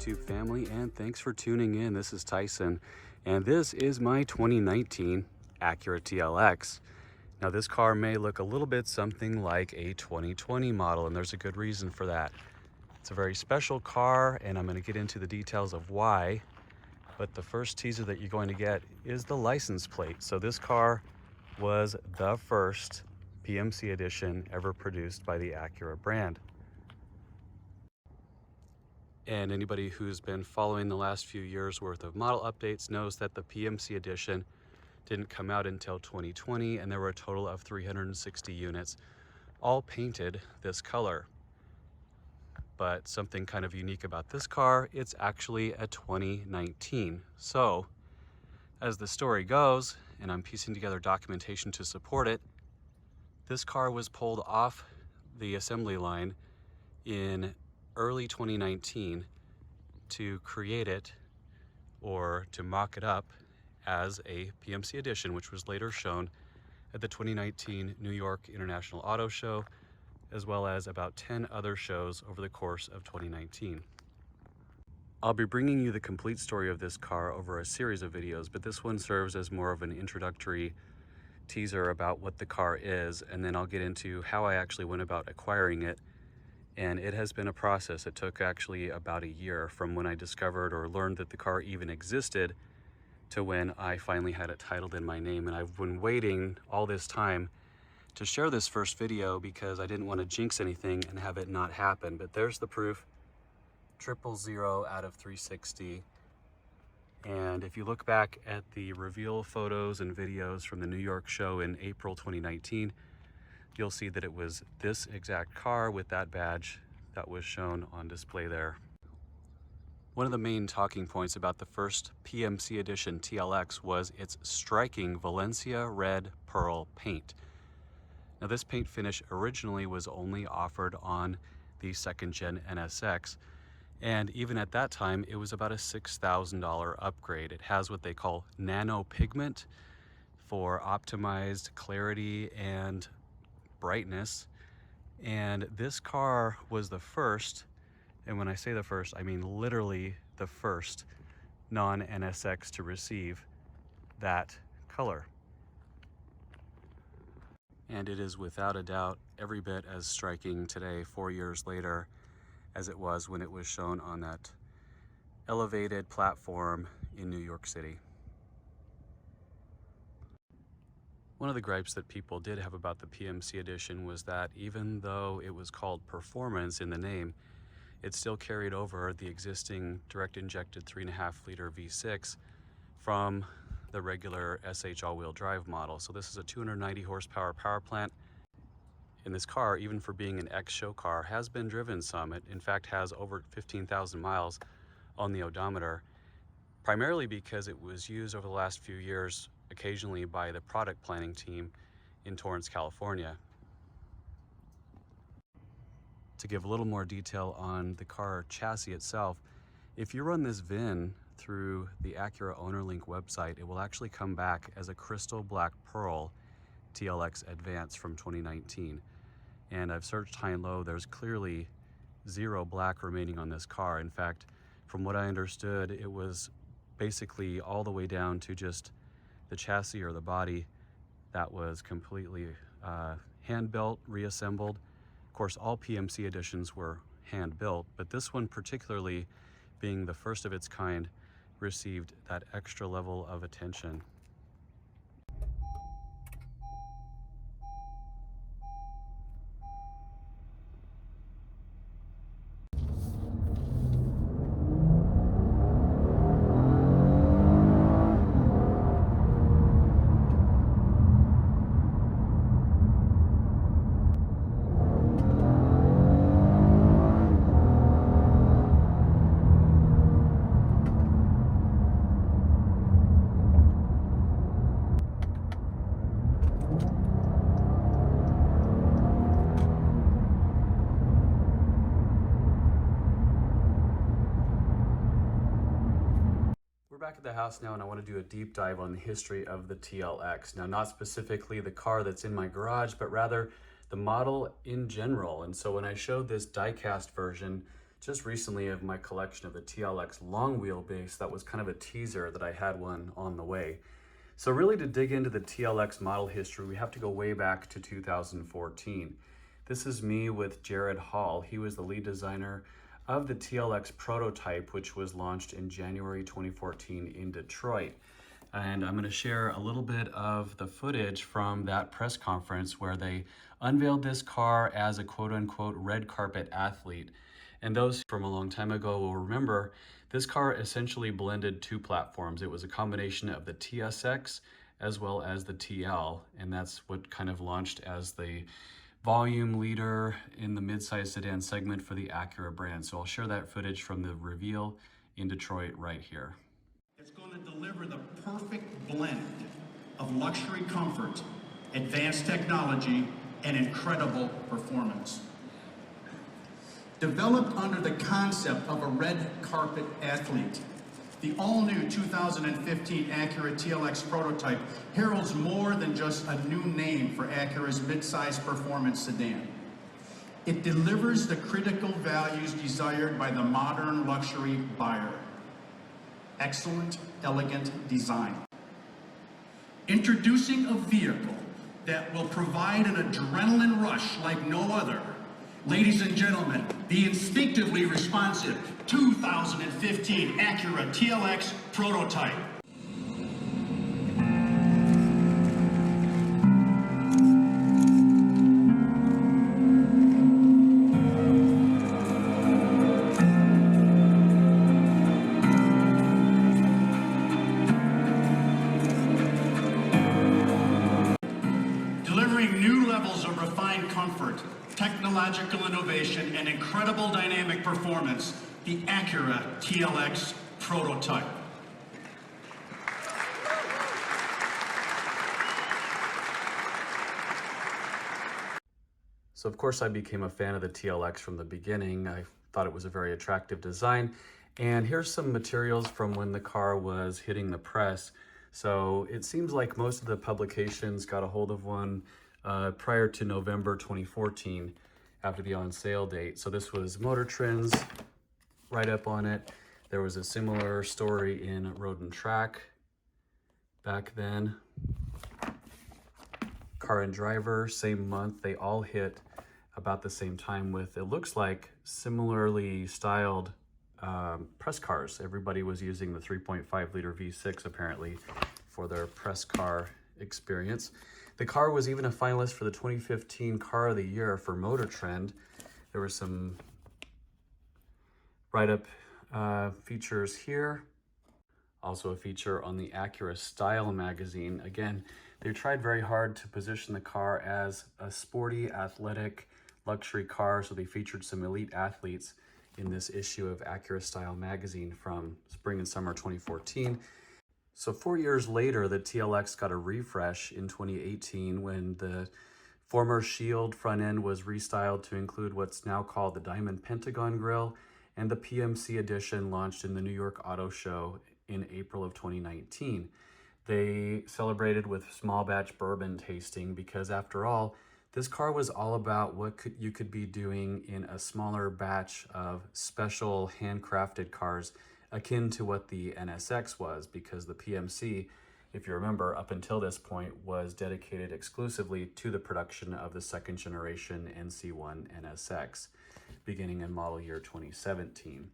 YouTube family, and thanks for tuning in. This is Tyson, and this is my 2019 Acura TLX. Now this car may look a little bit something like a 2020 model, and there's a good reason for that. It's a very special car, and I'm going to get into the details of why. But the first teaser that you're going to get is the license plate. So this car was the first PMC Edition ever produced by the Acura brand. And anybody who's been following the last few years worth of model updates knows that the PMC Edition didn't come out until 2020, and there were a total of 360 units, all painted this color. But something kind of unique about this car, it's actually a 2019. So, as the story goes, and I'm piecing together documentation to support it, this car was pulled off the assembly line in early 2019 to create it, or to mock it up as a PMC Edition, which was later shown at the 2019 New York International Auto Show, as well as about 10 other shows over the course of 2019. I'll be bringing you the complete story of this car over a series of videos, but this one serves as more of an introductory teaser about what the car is, and then I'll get into how I actually went about acquiring it. And it has been a process. It took actually about a year from when I discovered or learned that the car even existed to when I finally had it titled in my name. And I've been waiting all this time to share this first video because I didn't want to jinx anything and have it not happen. But there's the proof, 000 out of 360. And if you look back at the reveal photos and videos from the New York show in April 2019, you'll see that it was this exact car with that badge that was shown on display there. One of the main talking points about the first PMC Edition TLX was its striking Valencia red pearl paint. Now this paint finish originally was only offered on the second gen NSX, and even at that time it was about a $6,000 upgrade. It has what they call nano pigment for optimized clarity and brightness, and this car was the first, and when I say the first, I mean literally the first non-NSX to receive that color. And it is without a doubt every bit as striking today, 4 years later, as it was when it was shown on that elevated platform in New York City. One of the gripes that people did have about the PMC Edition was that even though it was called Performance in the name, it still carried over the existing direct injected 3.5 liter V6 from the regular SH all-wheel drive model. So this is a 290 horsepower power plant. And this car, even for being an ex-show car, has been driven some. It in fact has over 15,000 miles on the odometer, primarily because it was used over the last few years occasionally by the product planning team in Torrance, California. To give a little more detail on the car chassis itself, if you run this VIN through the Acura OwnerLink website, it will actually come back as a crystal black pearl TLX Advance from 2019. And I've searched high and low, there's clearly zero black remaining on this car. In fact, from what I understood, it was basically all the way down to just the chassis or the body that was completely hand-built, reassembled. Of course, all PMC editions were hand-built, but this one particularly, being the first of its kind, received that extra level of attention. We're back at the house now, and I want to do a deep dive on the history of the TLX. Now, not specifically the car that's in my garage, but rather the model in general. And so when I showed this die-cast version just recently of my collection of the TLX long wheelbase, that was kind of a teaser that I had one on the way. So really, to dig into the TLX model history, we have to go way back to 2014. This is me with Jared Hall. He was the lead designer of the TLX prototype, which was launched in January 2014 in Detroit. And I'm going to share a little bit of the footage from that press conference where they unveiled this car as a quote-unquote red carpet athlete. And those from a long time ago will remember this car essentially blended two platforms. It was a combination of the TSX as well as the TL, and that's what kind of launched as the volume leader in the midsize sedan segment for the Acura brand. So I'll share that footage from the reveal in Detroit right here. It's going to deliver the perfect blend of luxury comfort, advanced technology, and incredible performance. Developed under the concept of a red carpet athlete, the all-new 2015 Acura TLX prototype heralds more than just a new name for Acura's midsize performance sedan. It delivers the critical values desired by the modern luxury buyer. Excellent, elegant design. Introducing a vehicle that will provide an adrenaline rush like no other. Ladies and gentlemen, the instinctively responsive 2015 Acura TLX prototype. Delivering new levels of refined comfort, technological innovation, and incredible dynamic performance, the Acura TLX prototype. So of course I became a fan of the TLX from the beginning. I thought it was a very attractive design. And here's some materials from when the car was hitting the press. So it seems like most of the publications got a hold of one prior to November 2014, after the on sale date. So this was Motor Trends, right up on it. There was a similar story in Road and Track back then. Car and Driver, same month. They all hit about the same time with, it looks like, similarly styled press cars. Everybody was using the 3.5 liter V6 apparently for their press car experience. The car was even a finalist for the 2015 Car of the Year for Motor Trend. There were some write-up features here. Also a feature on the Acura Style magazine. Again, they tried very hard to position the car as a sporty, athletic, luxury car, so they featured some elite athletes in this issue of Acura Style magazine from spring and summer 2014. So 4 years later, the TLX got a refresh in 2018 when the former Shield front end was restyled to include what's now called the Diamond Pentagon grille, and the PMC Edition launched in the New York Auto Show in April of 2019. They celebrated with small batch bourbon tasting because, after all, this car was all about what you could be doing in a smaller batch of special handcrafted cars, akin to what the NSX was, because the PMC if you remember, up until this point was dedicated exclusively to the production of the second generation NC1 NSX, beginning in model year 2017.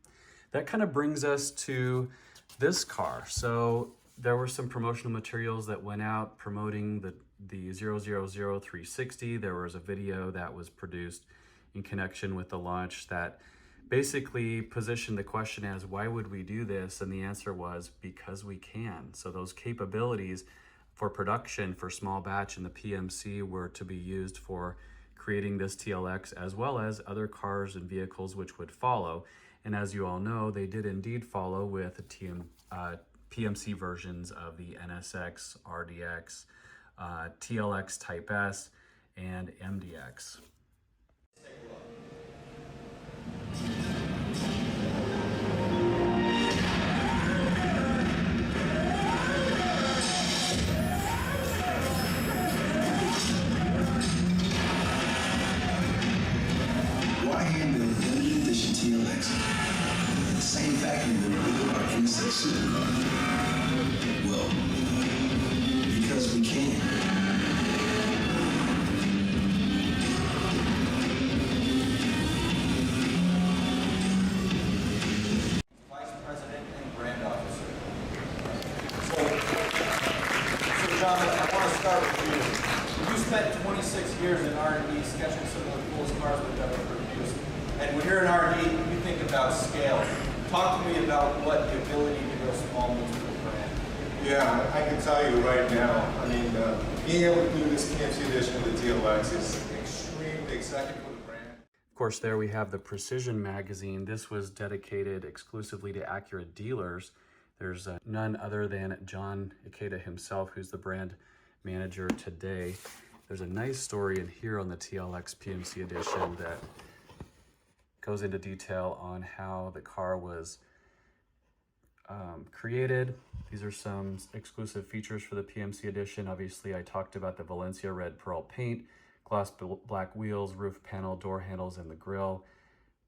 That kind of brings us to this car. So there were some promotional materials that went out promoting the 000 There was a video that was produced in connection with the launch that basically positioned the question as, why would we do this? And the answer was, because we can. So those capabilities for production for small batch in the PMC were to be used for creating this TLX, as well as other cars and vehicles which would follow. And as you all know, they did indeed follow with PMC versions of the NSX, RDX, TLX Type S, and MDX. Why hand-build the limited edition TLX? The same factory that built our NSX supercar. Well, because we can. Vice President and Brand Officer. So John, I want to start with you. You spent 26 years in R&D sketching some of the coolest cars we've ever produced. And when you're in R&D, you think about scale. Talk to me about what the ability to go small means for the brand. Yeah, I can tell you right now, I mean, being able to do this PMC edition of the TLX is extremely exciting for the brand. Of course, there we have the Precision magazine. This was dedicated exclusively to Acura dealers. There's none other than John Ikeda himself, who's the brand manager today. There's a nice story in here on the TLX PMC edition that goes into detail on how the car was created. These are some exclusive features for the PMC edition. Obviously, I talked about the Valencia red pearl paint, gloss black wheels, roof panel, door handles, and the grille,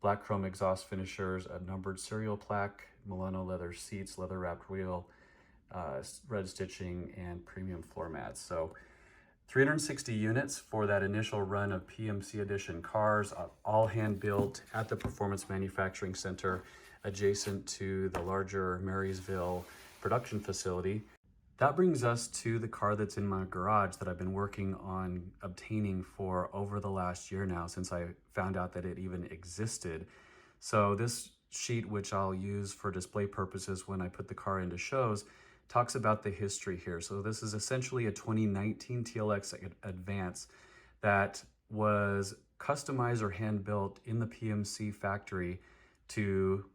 black chrome exhaust finishers, a numbered serial plaque, Milano leather seats, leather wrapped wheel, red stitching, and premium floor mats. So 360 units for that initial run of PMC edition cars, all hand built at the Performance Manufacturing Center adjacent to the larger Marysville production facility. That brings us to the car that's in my garage that I've been working on obtaining for over the last year now, since I found out that it even existed. So this sheet, which I'll use for display purposes when I put the car into shows, talks about the history here. So this is essentially a 2019 TLX Advance that was customized or hand built in the PMC factory to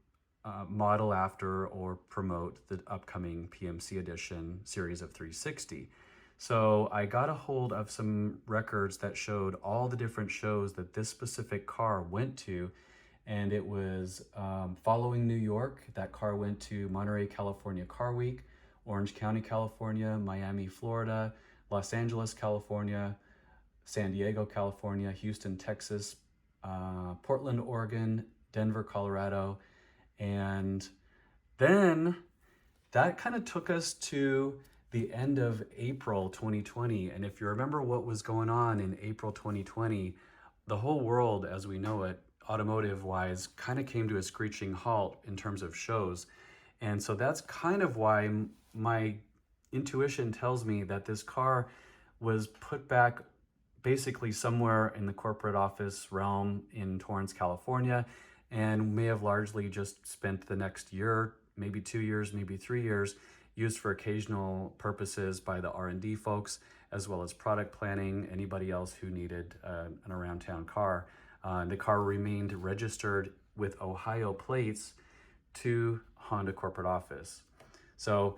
model after or promote the upcoming PMC Edition series of 360. So I got a hold of some records that showed all the different shows that this specific car went to, and it was following New York. That car went to Monterey, California Car Week, Orange County, California, Miami, Florida, Los Angeles, California, San Diego, California, Houston, Texas, Portland, Oregon, Denver, Colorado. And then that kind of took us to the end of April 2020. And if you remember what was going on in April 2020, the whole world as we know it, automotive-wise, kind of came to a screeching halt in terms of shows. And so that's kind of why my intuition tells me that this car was put back basically somewhere in the corporate office realm in Torrance, California, and may have largely just spent the next year, maybe 2 years, maybe 3 years, used for occasional purposes by the R&D folks, as well as product planning, anybody else who needed an around town car. The car remained registered with Ohio plates to Honda corporate office. So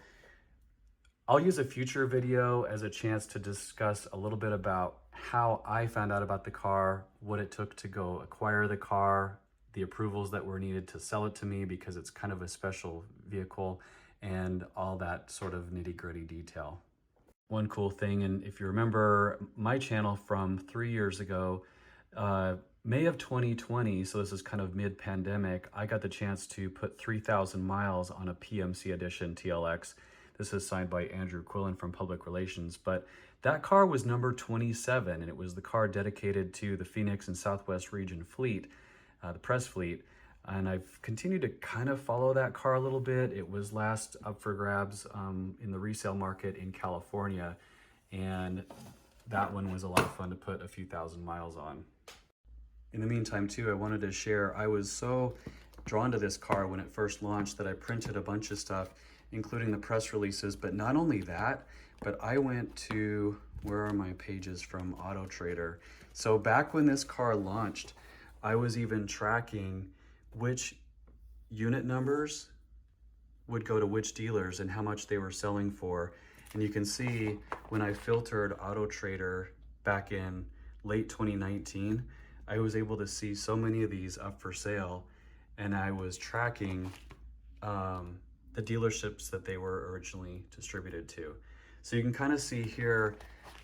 I'll use a future video as a chance to discuss a little bit about how I found out about the car, what it took to go acquire the car, the approvals that were needed to sell it to me because it's kind of a special vehicle, and all that sort of nitty-gritty detail. One cool thing, and if you remember my channel from 3 years ago, May of 2020, so this is kind of mid-pandemic, I got the chance to put 3,000 miles on a PMC Edition TLX. This is signed by Andrew Quillen from Public Relations, but that car was number 27, and it was the car dedicated to the Phoenix and Southwest region fleet, the press fleet. And I've continued to kind of follow that car a little bit. It was last up for grabs in the resale market in California, and that one was a lot of fun to put a few thousand miles on. In the meantime too, I wanted to share, I was so drawn to this car when it first launched that I printed a bunch of stuff, including the press releases. But not only that, but I went to, where are my pages from Auto Trader? So back when this car launched, I was even tracking which unit numbers would go to which dealers and how much they were selling for. And you can see when I filtered Auto Trader back in late 2019, I was able to see so many of these up for sale, and I was tracking the dealerships that they were originally distributed to. So you can kind of see here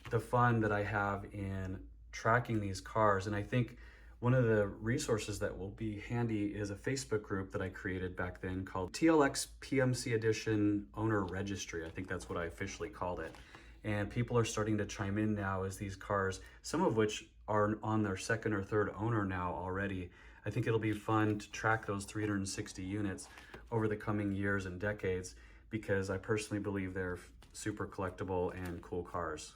the fun that I have in tracking these cars. And I think one of the resources that will be handy is a Facebook group that I created back then called TLX PMC Edition Owner Registry. I think that's what I officially called it. And people are starting to chime in now as these cars, some of which are on their second or third owner now already. I think it'll be fun to track those 360 units over the coming years and decades, because I personally believe they're super collectible and cool cars.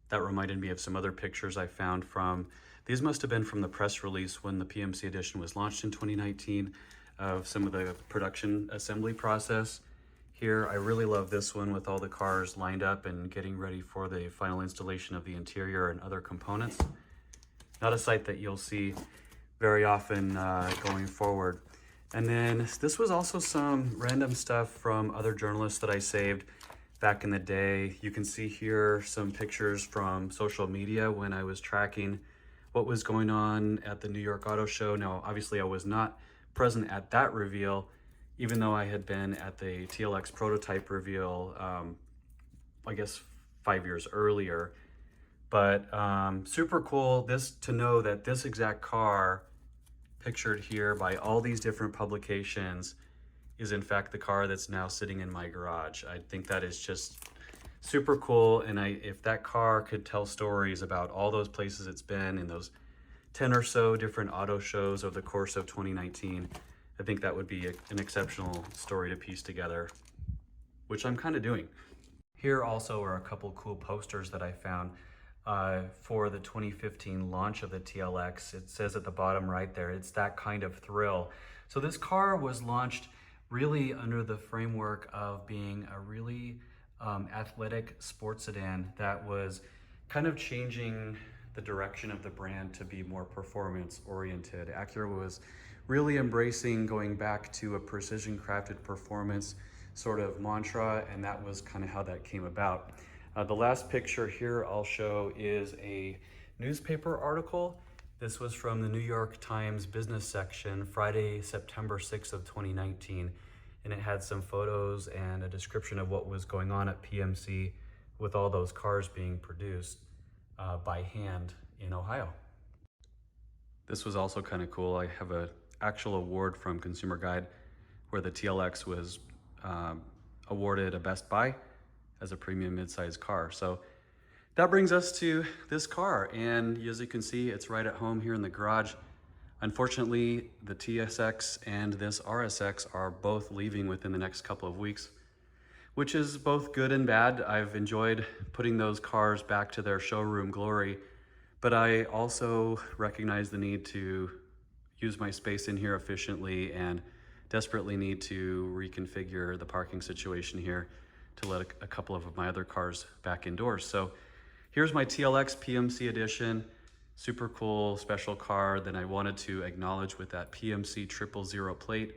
That reminded me of some other pictures I found from, these must have been from the press release when the PMC Edition was launched in 2019, of some of the production assembly process. Here, I really love this one with all the cars lined up and getting ready for the final installation of the interior and other components. Not a sight that you'll see very often going forward. And then this was also some random stuff from other journalists that I saved back in the day. You can see here some pictures from social media when I was tracking what was going on at the New York Auto Show. Now, obviously I was not present at that reveal, even though I had been at the TLX prototype reveal, I guess 5 years earlier. But super cool to know that this exact car pictured here by all these different publications is in fact the car that's now sitting in my garage. I think that is just super cool. And if that car could tell stories about all those places it's been in those 10 or so different auto shows over the course of 2019, I think that would be an exceptional story to piece together, which I'm kind of doing. Here also are a couple cool posters that I found for the 2015 launch of the TLX. It says at the bottom right there, it's that kind of thrill. So this car was launched really under the framework of being a really athletic sports sedan that was kind of changing the direction of the brand to be more performance oriented. Acura was really embracing going back to a precision crafted performance sort of mantra, and that was kind of how that came about. The last picture here I'll show is a newspaper article. This was from the New York Times business section, Friday, September 6th of 2019. And it had some photos and a description of what was going on at PMC with all those cars being produced by hand in Ohio. This was also kind of cool. I have an actual award from Consumer Guide where the TLX was awarded a Best Buy as a premium midsize car. So that brings us to this car. And as you can see, it's right at home here in the garage. Unfortunately, the TSX and this RSX are both leaving within the next couple of weeks, which is both good and bad. I've enjoyed putting those cars back to their showroom glory, but I also recognize the need to use my space in here efficiently and desperately need to reconfigure the parking situation here to let a couple of my other cars back indoors. So here's my TLX PMC Edition. Super cool special car that I wanted to acknowledge with that PMC 000 plate.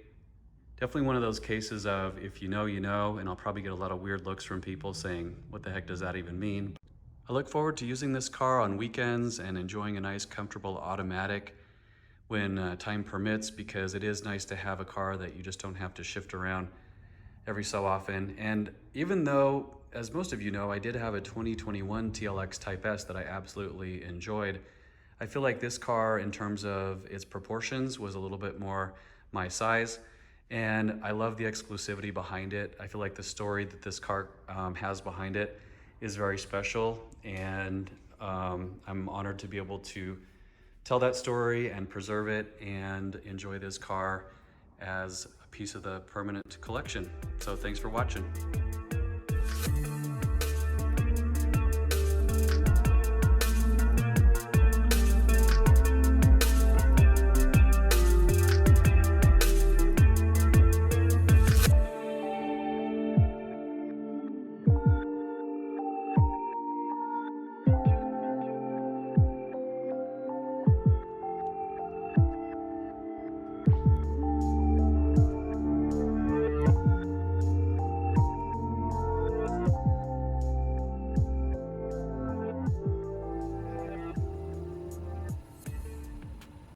Definitely one of those cases of if you know, you know, and I'll probably get a lot of weird looks from people saying, what the heck does that even mean? I look forward to using this car on weekends and enjoying a nice, comfortable automatic when time permits, because it is nice to have a car that you just don't have to shift around every so often. And even though, as most of you know, I did have a 2021 TLX Type S that I absolutely enjoyed, I feel like this car, in terms of its proportions, was a little bit more my size. And I love the exclusivity behind it. I feel like the story that this car has behind it is very special, and I'm honored to be able to tell that story and preserve it and enjoy this car as a piece of the permanent collection. So thanks for watching.